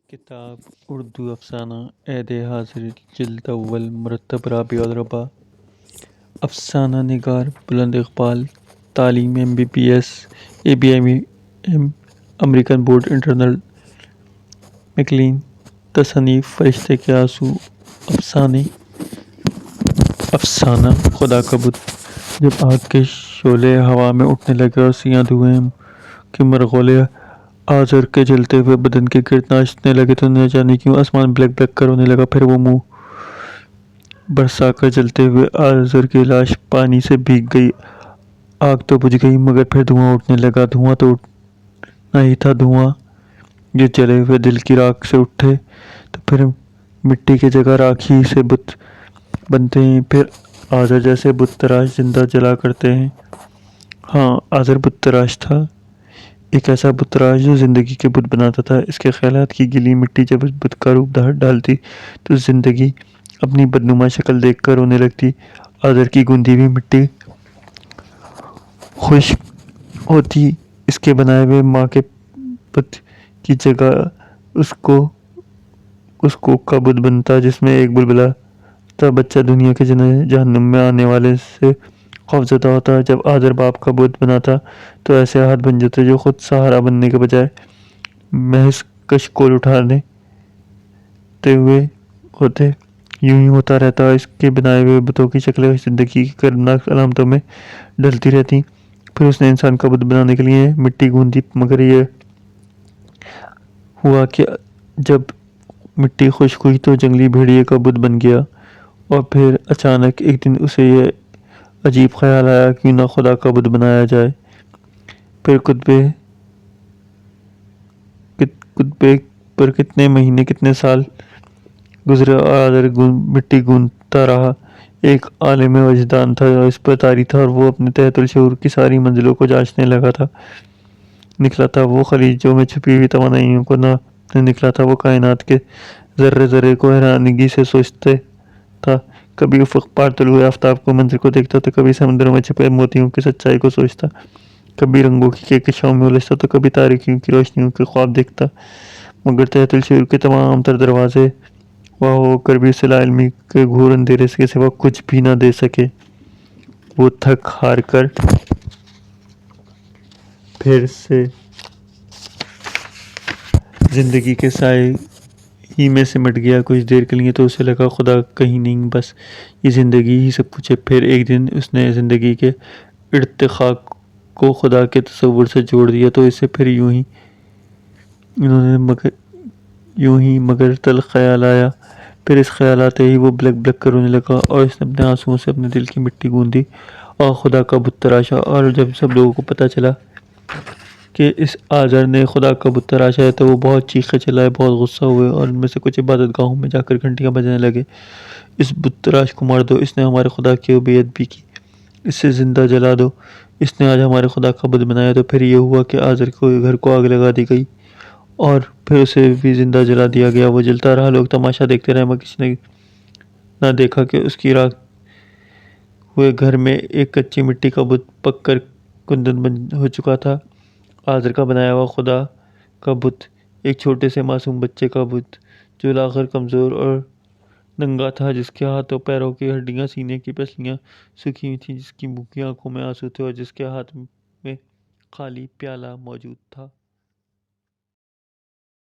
کتاب اردو افسانہ عہد حاضر جلد اول مرتب رابع الربع افسانہ نگار بلند اقبال تعلیم MBBS ABM American board internal McLean تصنیف فرشتے کے آنسو افسانہ خدا کا بت جب آگ کے شعلے ہوا میں اٹھنے لگے اور سیاہ دھوئیں کے مرغولے آزر کے جلتے ہوئے بدن کے گرد ناچنے لگے تو نہ جانے کیوں آسمان بلیک بلیک کر ہونے لگا۔ پھر وہ منہ برسا کر جلتے ہوئے آزر کی لاش پانی سے بھیگ گئی۔ آگ تو بجھ گئی مگر پھر دھواں اٹھنے لگا۔ دھواں تو اٹھنا ہی تھا، دھواں جو جلے ہوئے دل کی راکھ سے اٹھے تو پھر مٹی کی جگہ راکھ ہی سے بت بنتے ہیں۔ پھر آزر جیسے بت تراش زندہ جلا کرتے ہیں۔ ہاں، آزر بت تراش تھا، ایک ایسا بت تراش جو زندگی کے بت بناتا تھا۔ اس کے خیالات کی گلی مٹی جب اس بت کا روپ ڈالتی تو زندگی اپنی بدنما شکل دیکھ کر رونے لگتی۔ آزر کی گوندی ہوئی مٹی خشک ہوتی، اس کے بنائے ہوئے ماں کے بت کی جگہ اس کو کا بت بنتا جس میں ایک بلبلا تھا بچہ دنیا کے جہنم میں آنے والے سے خوفزدہ ہوتا۔ جب آزر باپ کا بت بناتا تو ایسے ہاتھ بن جاتے جو خود سہارا بننے کے بجائے محض کشکول اٹھاتے ہوئے ہوتے۔ یوں ہی ہوتا رہتا، اس کے بنائے ہوئے بتوں کی شکلیں زندگی کی کربناک علامتوں میں ڈھلتی رہتی۔ پھر اس نے انسان کا بت بنانے کے لیے مٹی گوندھی مگر یہ ہوا کہ جب مٹی خشک ہوئی تو جنگلی بھیڑیے کا بت بن گیا۔ اور پھر اچانک ایک دن اسے یہ عجیب خیال آیا کیوں نہ خدا کا بت بنایا جائے۔ پھر کتبے پر کتنے مہینے کتنے سال گزرے اور آزر مٹی گوندتا رہا۔ ایک عالم وجدان تھا جو اس پر طاری تھا اور وہ اپنے تحت الشعور کی ساری منزلوں کو جانچنے نکلا تھا۔ وہ خلیجوں میں چھپی ہوئی توانائیوں کو ناپنے نکلا تھا۔ وہ کائنات کے ذرے ذرے کو حیرانگی سے سوچتے تھا۔ کبھی افق پار طلوع آفتاب کے منظر کو دیکھتا تو کبھی سمندروں میں چھپے موتیوں کی سچائی کو سوچتا، کبھی رنگوں کی کہکشاؤں میں الجھتا تو کبھی تاریکیوں کی روشنیوں کے خواب دیکھتا۔ مگر تحت الشعور کے تمام تر دروازے وا ہو کر بھی اسے لا علمی کے گھور اندھیرے کے سوا کچھ بھی نہ دے سکے۔ وہ تھک ہار کر پھر سے زندگی کے سائے ہی میں سمٹ گیا۔ کچھ دیر کے لیے تو اسے لگا خدا کہیں نہیں، بس یہ زندگی ہی سب کچھ ہے۔ پھر ایک دن اس نے زندگی کے ارتقاء کو خدا کے تصور سے جوڑ دیا تو اسے پھر یوں ہی مگر تلخ خیال آیا۔ پھر اس خیال آتے ہی وہ بلک بلک کر رونے لگا اور اس نے اپنے آنسوؤں سے اپنے دل کی مٹی گوندی اور خدا کا بت تراشا۔ اور جب سب لوگوں کو پتہ چلا کہ اس آزر نے خدا کا بت تراشا ہے تو وہ بہت چیخے چلائے، بہت غصہ ہوئے اور ان میں سے کچھ عبادت گاہوں میں جا کر گھنٹیاں بجانے لگے، اس بت تراش کو مار دو، اس نے ہمارے خدا کی بے ادبی کی، اسے زندہ جلا دو، اس نے آج ہمارے خدا کا بت بنایا۔ تو پھر یہ ہوا کہ آزر کے گھر کو آگ لگا دی گئی اور پھر اسے بھی زندہ جلا دیا گیا۔ وہ جلتا رہا، لوگ تماشا دیکھتے رہے مگر کسی نے نہ دیکھا کہ اس کی راکھ ہوئے گھر میں ایک کچی مٹی کا بت پک کر کندن ہو چکا تھا۔ آزر کا بنایا ہوا خدا کا بت ایک چھوٹے سے معصوم بچے کا بت جو لاغر، کمزور اور ننگا تھا، جس کے ہاتھوں پیروں کی ہڈیاں، سینے کی پسلیاں سوکھی ہوئی تھیں، جس کی بھوکی آنکھوں میں آنسو تھے اور جس کے ہاتھ میں خالی پیالہ موجود تھا۔